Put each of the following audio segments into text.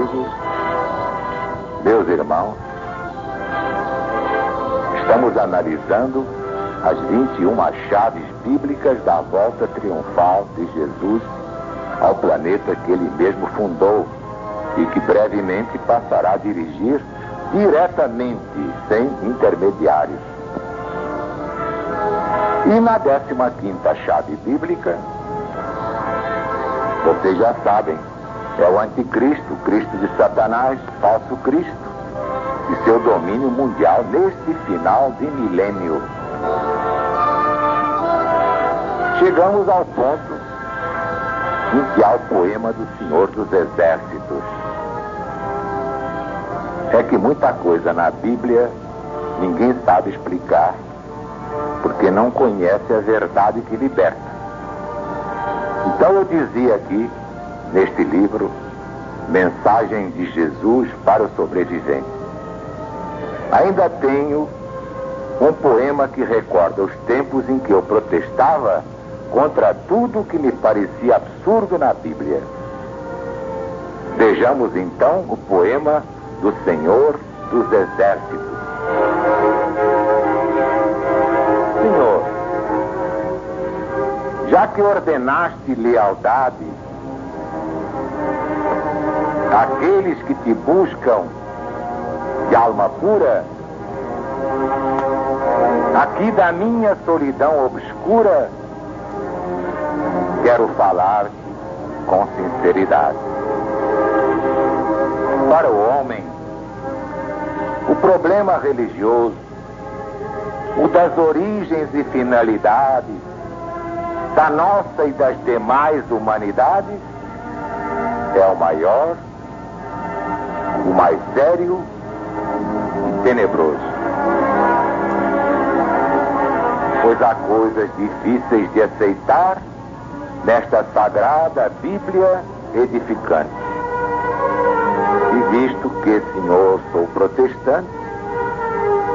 amigos, meus irmãos, estamos analisando as 21 chaves bíblicas da volta triunfal de Jesus ao planeta que ele mesmo fundou e que brevemente passará a dirigir diretamente, sem intermediários. E na 15ª chave bíblica, vocês já sabem, é o anticristo, o Cristo de Satanás, falso Cristo, e seu domínio mundial neste final de milênio. Chegamos ao ponto em que há o poema do Senhor dos Exércitos. É que muita coisa na Bíblia ninguém sabe explicar, porque não conhece a verdade que liberta. Então eu dizia aqui, neste livro, Mensagem de Jesus para o Sobrevivente. Ainda tenho um poema que recorda os tempos em que eu protestava contra tudo que me parecia absurdo na Bíblia. Vejamos então o poema do Senhor dos Exércitos. Senhor, já que ordenaste lealdade àqueles que te buscam de alma pura, aqui da minha solidão obscura, quero falar com sinceridade. Para o homem, o problema religioso, o das origens e finalidades da nossa e das demais humanidades, é o maior, o mais sério e tenebroso. Pois há coisas difíceis de aceitar nesta sagrada Bíblia edificante. E visto que, Senhor, sou protestante,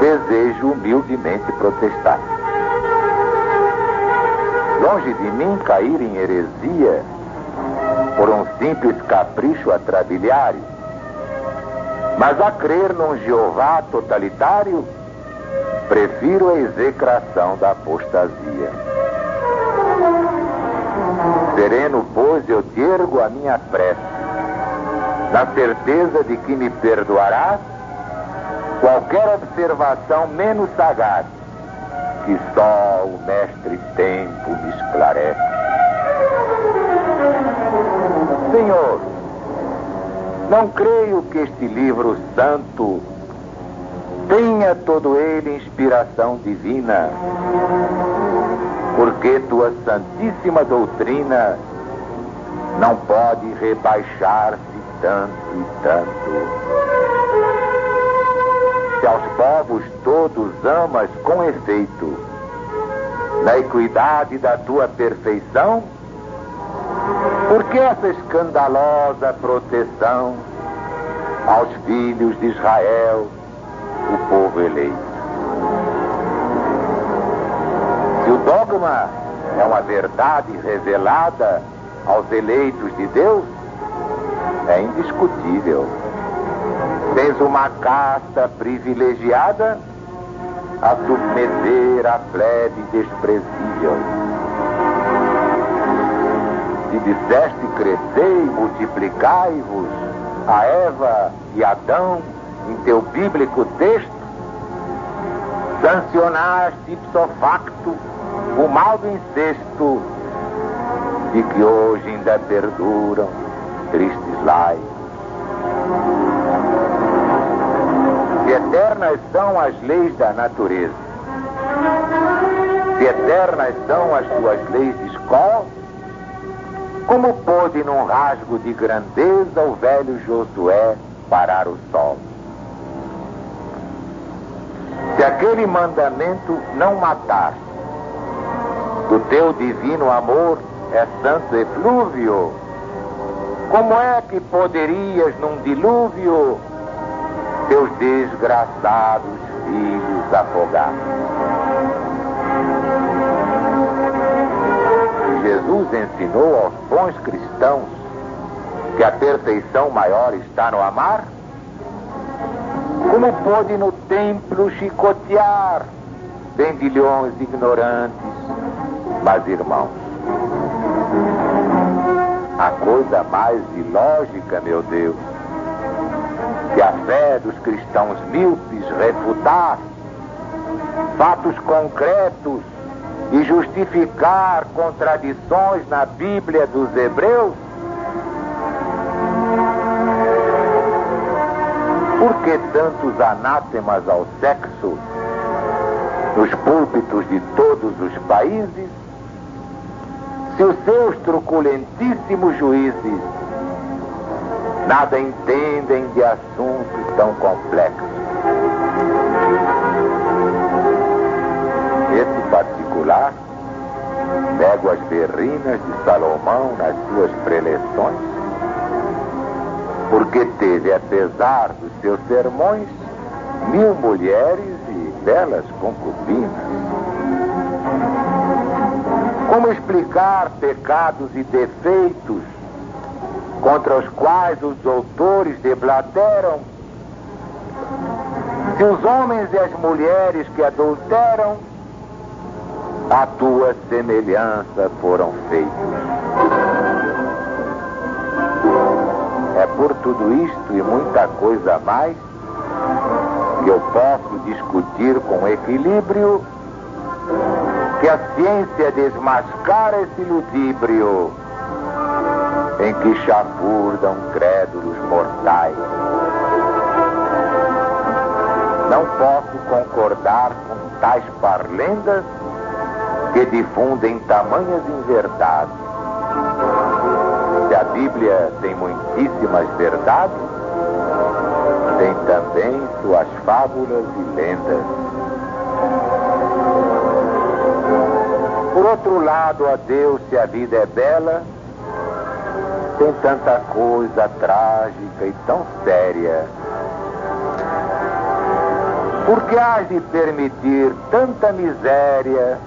desejo humildemente protestar. Longe de mim cair em heresia por um simples capricho atrabiliário, mas a crer num Jeová totalitário, prefiro a execração da apostasia. Sereno, pois, eu te ergo a minha prece, na certeza de que me perdoarás qualquer observação menos sagaz, que só o mestre tempo me esclarece. Senhor, não creio que este livro santo tenha todo ele inspiração divina, porque tua santíssima doutrina não pode rebaixar-se tanto e tanto. Se aos povos todos amas com efeito, na equidade da tua perfeição, por que essa escandalosa proteção aos filhos de Israel, o povo eleito? Se o dogma é uma verdade revelada aos eleitos de Deus, é indiscutível. Tens uma casta privilegiada a submeter a plebe desprezível. Se disseste crescei e multiplicai-vos a Eva e Adão em teu bíblico texto, sancionaste ipso facto o mal do incesto, de que hoje ainda perduram tristes laicos. Se eternas são as leis da natureza, se eternas são as tuas leis de escola, como pôde num rasgo de grandeza o velho Josué parar o sol? Se aquele mandamento não matar, do teu divino amor é santo eflúvio, como é que poderias num dilúvio teus desgraçados filhos afogar? Jesus ensinou aos bons cristãos que a perfeição maior está no amar? Como pôde no templo chicotear vendilhões ignorantes? Mas, irmãos, a coisa mais ilógica, meu Deus, que a fé dos cristãos míopes refutar fatos concretos e justificar contradições na Bíblia dos Hebreus? Por que tantos anátemas ao sexo nos púlpitos de todos os países, se os seus truculentíssimos juízes nada entendem de assunto tão complexo? Esse particular, pego as berrinas de Salomão nas suas preleções, porque teve, apesar dos seus sermões, 1000 mulheres e belas concubinas. Como explicar pecados e defeitos contra os quais os doutores deblateram, se os homens e as mulheres que adulteram à tua semelhança foram feitos? É por tudo isto e muita coisa mais que eu posso discutir com equilíbrio que a ciência desmascara esse ludíbrio em que chafurdam crédulos mortais. Não posso concordar com tais parlendas que difundem tamanhas inverdades. Se a Bíblia tem muitíssimas verdades, tem também suas fábulas e lendas. Por outro lado, ó Deus, se a vida é bela, tem tanta coisa trágica e tão séria. Por que has de permitir tanta miséria,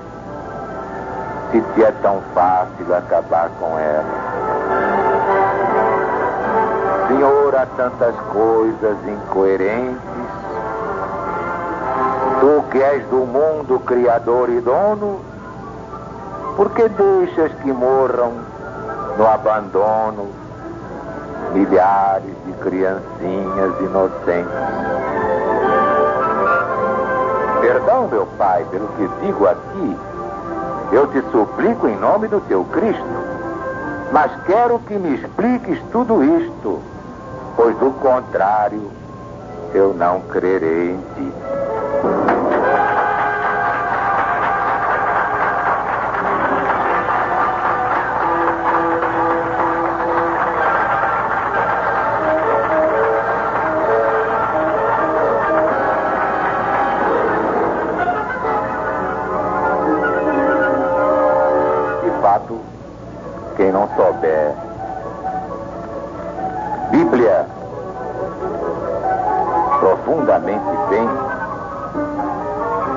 se te é tão fácil acabar com ela? Senhor, há tantas coisas incoerentes. Tu que és do mundo criador e dono, por que deixas que morram no abandono milhares de criancinhas inocentes? Perdão, meu Pai, pelo que digo aqui. Eu te suplico em nome do teu Cristo, mas quero que me expliques tudo isto, pois do contrário eu não crerei em ti. Quem não souber Bíblia profundamente bem,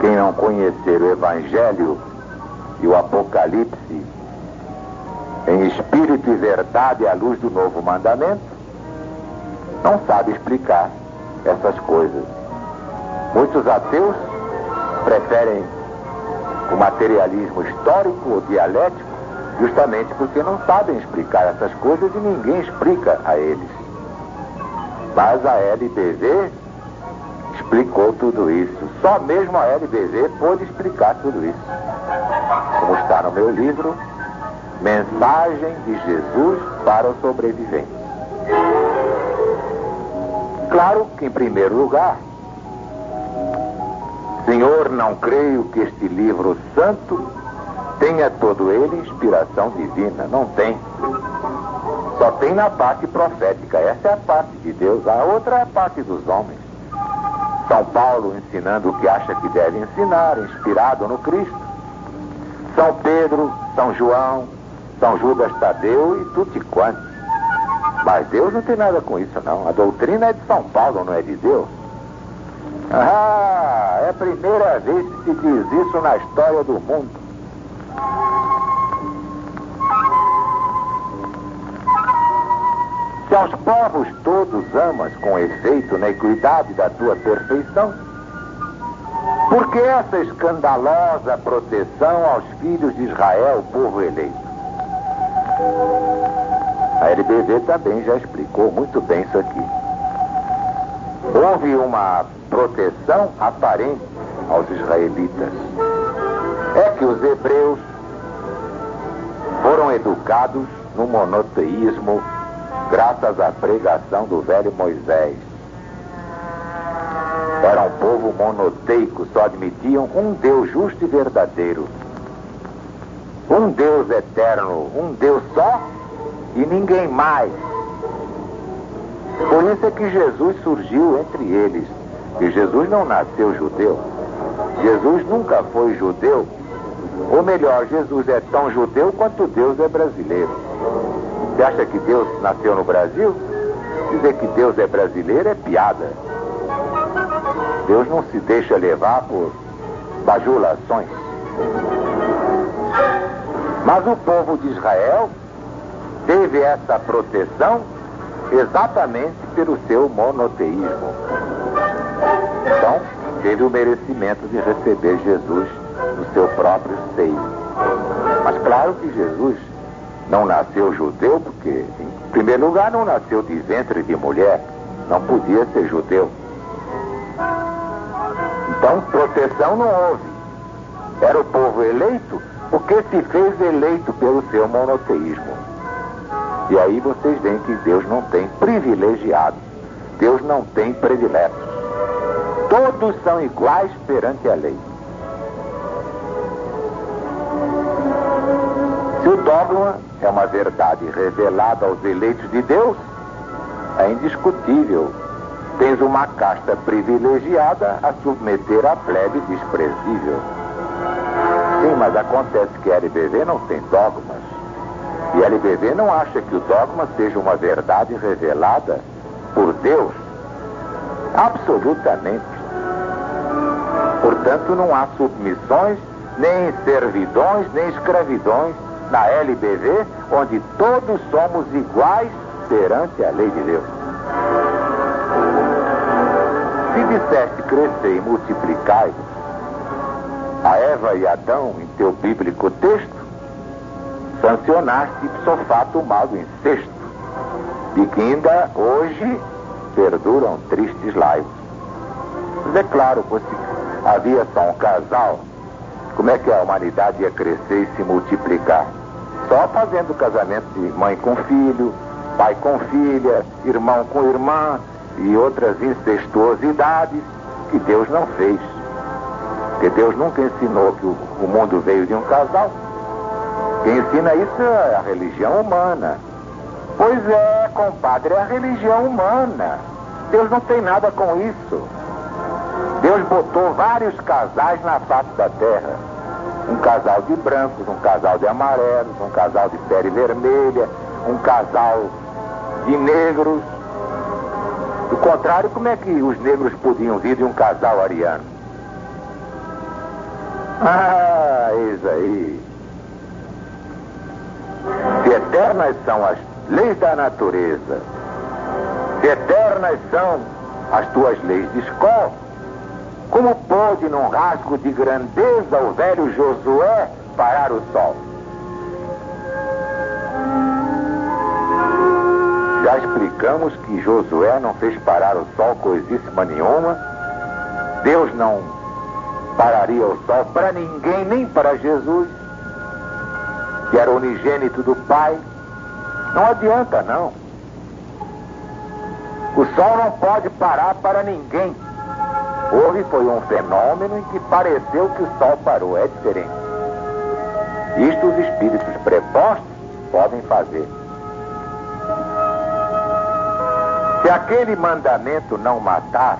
quem não conhecer o Evangelho e o Apocalipse em espírito e verdade à luz do novo mandamento, não sabe explicar essas coisas. Muitos ateus preferem o materialismo histórico ou dialético, justamente porque não sabem explicar essas coisas e ninguém explica a eles. Mas a LBV explicou tudo isso. Só mesmo a LBV pôde explicar tudo isso. Como está no meu livro, Mensagem de Jesus para o Sobrevivente. Claro que, em primeiro lugar, Senhor, não creio que este livro santo tenha todo ele inspiração divina. Não tem. Só tem na parte profética. Essa é a parte de Deus. A outra é a parte dos homens. São Paulo ensinando o que acha que deve ensinar, inspirado no Cristo. São Pedro, São João, São Judas Tadeu e tutti quanti. Mas Deus não tem nada com isso, não. A doutrina é de São Paulo, não é de Deus. Ah, é a primeira vez que se diz isso na história do mundo. aos povos todos amas com efeito na equidade da tua perfeição. Por que essa escandalosa proteção aos filhos de Israel, povo eleito? A LBV também já explicou muito bem isso aqui. Houve uma proteção aparente aos israelitas. É que os hebreus foram educados no monoteísmo graças à pregação do velho Moisés. Era um povo monoteico, só admitiam um Deus justo e verdadeiro. Um Deus eterno, um Deus só e ninguém mais. Por isso é que Jesus surgiu entre eles. E Jesus não nasceu judeu. Jesus nunca foi judeu. Ou melhor, Jesus é tão judeu quanto Deus é brasileiro. Você acha que Deus nasceu no Brasil? Dizer que Deus é brasileiro é piada. Deus não se deixa levar por bajulações. Mas o povo de Israel teve essa proteção exatamente pelo seu monoteísmo. Então, teve o merecimento de receber Jesus no seu próprio seio. Mas claro que Jesus não nasceu judeu porque, em primeiro lugar, não nasceu de ventre de mulher. Não podia ser judeu. Então, proteção não houve. Era o povo eleito porque se fez eleito pelo seu monoteísmo. E aí vocês veem que Deus não tem privilegiados. Deus não tem prediletos. Todos são iguais perante a lei. Se o dogma é uma verdade revelada aos eleitos de Deus, é indiscutível. Tens uma casta privilegiada a submeter a plebe desprezível. Sim, mas acontece que a LBV não tem dogmas. E a LBV não acha que o dogma seja uma verdade revelada por Deus. Absolutamente. Portanto, não há submissões, nem servidões, nem escravidões na LBV, onde todos somos iguais perante a lei de Deus. Se disseste crescer e multiplicai-vos, a Eva e Adão, em teu bíblico texto, sancionaste ipso fato o mal do incesto, e que ainda hoje perduram tristes laivos. Mas é claro, se havia só um casal, como é que a humanidade ia crescer e se multiplicar? Só fazendo casamento de mãe com filho, pai com filha, irmão com irmã e outras incestuosidades que Deus não fez. Porque Deus nunca ensinou que o mundo veio de um casal. Quem ensina isso é a religião humana. Pois é, compadre, é a religião humana. Deus não tem nada com isso. Deus botou vários casais na face da terra. Um casal de brancos, um casal de amarelos, um casal de pele vermelha, um casal de negros. Do contrário, como é que os negros podiam vir de um casal ariano? Ah, eis aí. Se eternas são as leis da natureza, se eternas são as tuas leis de escola, como pôde, num rasgo de grandeza, o velho Josué parar o sol? Já explicamos que Josué não fez parar o sol coisíssima nenhuma. Deus não pararia o sol para ninguém, nem para Jesus, que era unigênito do Pai. Não adianta, não. O sol não pode parar para ninguém. Foi um fenômeno em que pareceu que o sol parou. É diferente. Isto os espíritos prepostos podem fazer. Se aquele mandamento não matar,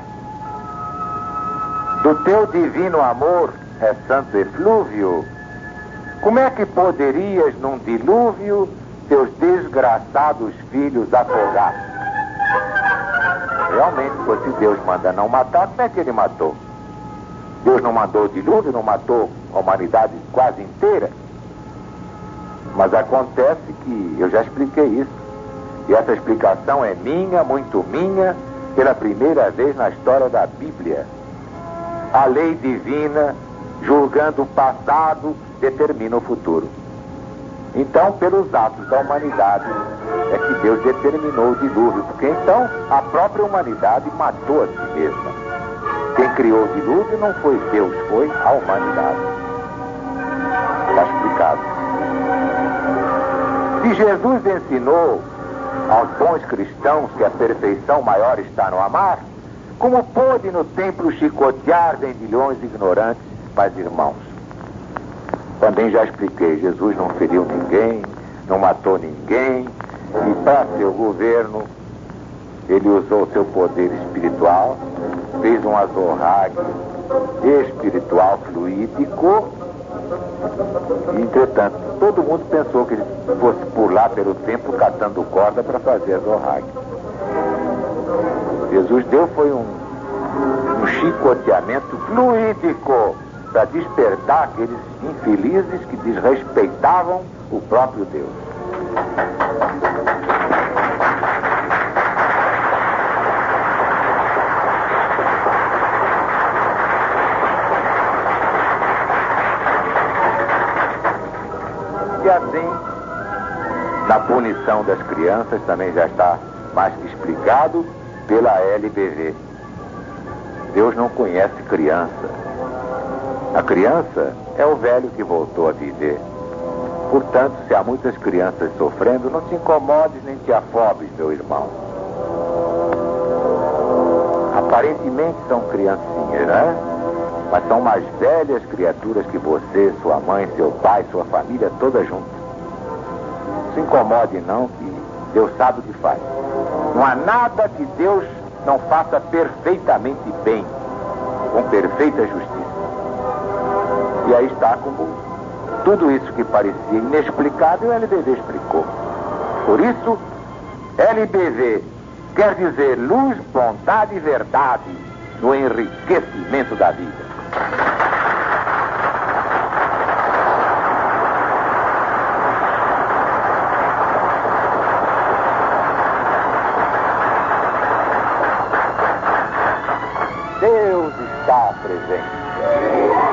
do teu divino amor é santo eflúvio, como é que poderias num dilúvio teus desgraçados filhos afogar? Realmente, se Deus manda não matar, como é que ele matou? Deus não mandou o dilúvio, não matou a humanidade quase inteira? Mas acontece que, eu já expliquei isso, E essa explicação é minha, muito minha, pela primeira vez na história da Bíblia. A lei divina, julgando o passado, determina o futuro. Então, pelos atos da humanidade, é que Deus determinou o dilúvio, porque então a própria humanidade matou a si mesma. Quem criou o dilúvio não foi Deus, foi a humanidade. Está explicado. Se Jesus ensinou aos bons cristãos que a perfeição maior está no amar, como pôde no templo chicotear vendilhões ignorantes, pais e irmãos? Também já expliquei, Jesus não feriu ninguém, não matou ninguém, e para seu governo, ele usou seu poder espiritual, fez um azorrague espiritual fluídico, e, entretanto, todo mundo pensou que ele fosse pular pelo templo catando corda para fazer azorrague. Jesus deu foi um chicoteamento fluídico para despertar aqueles infelizes que desrespeitavam o próprio Deus. E assim, na punição das crianças, também já está mais que explicado pela LBV. Deus não conhece criança. A criança é o velho que voltou a viver. Portanto, se há muitas crianças sofrendo, não te incomodes nem te afobes, meu irmão. Aparentemente são criancinhas, né? Mas são mais velhas criaturas que você, sua mãe, seu pai, sua família, toda junta. Não se incomode não, que Deus sabe o que faz. Não há nada que Deus não faça perfeitamente bem, com perfeita justiça. E aí está como tudo isso que parecia inexplicável, o LBV explicou. Por isso, LBV quer dizer luz, bondade e verdade no enriquecimento da vida. Deus está presente.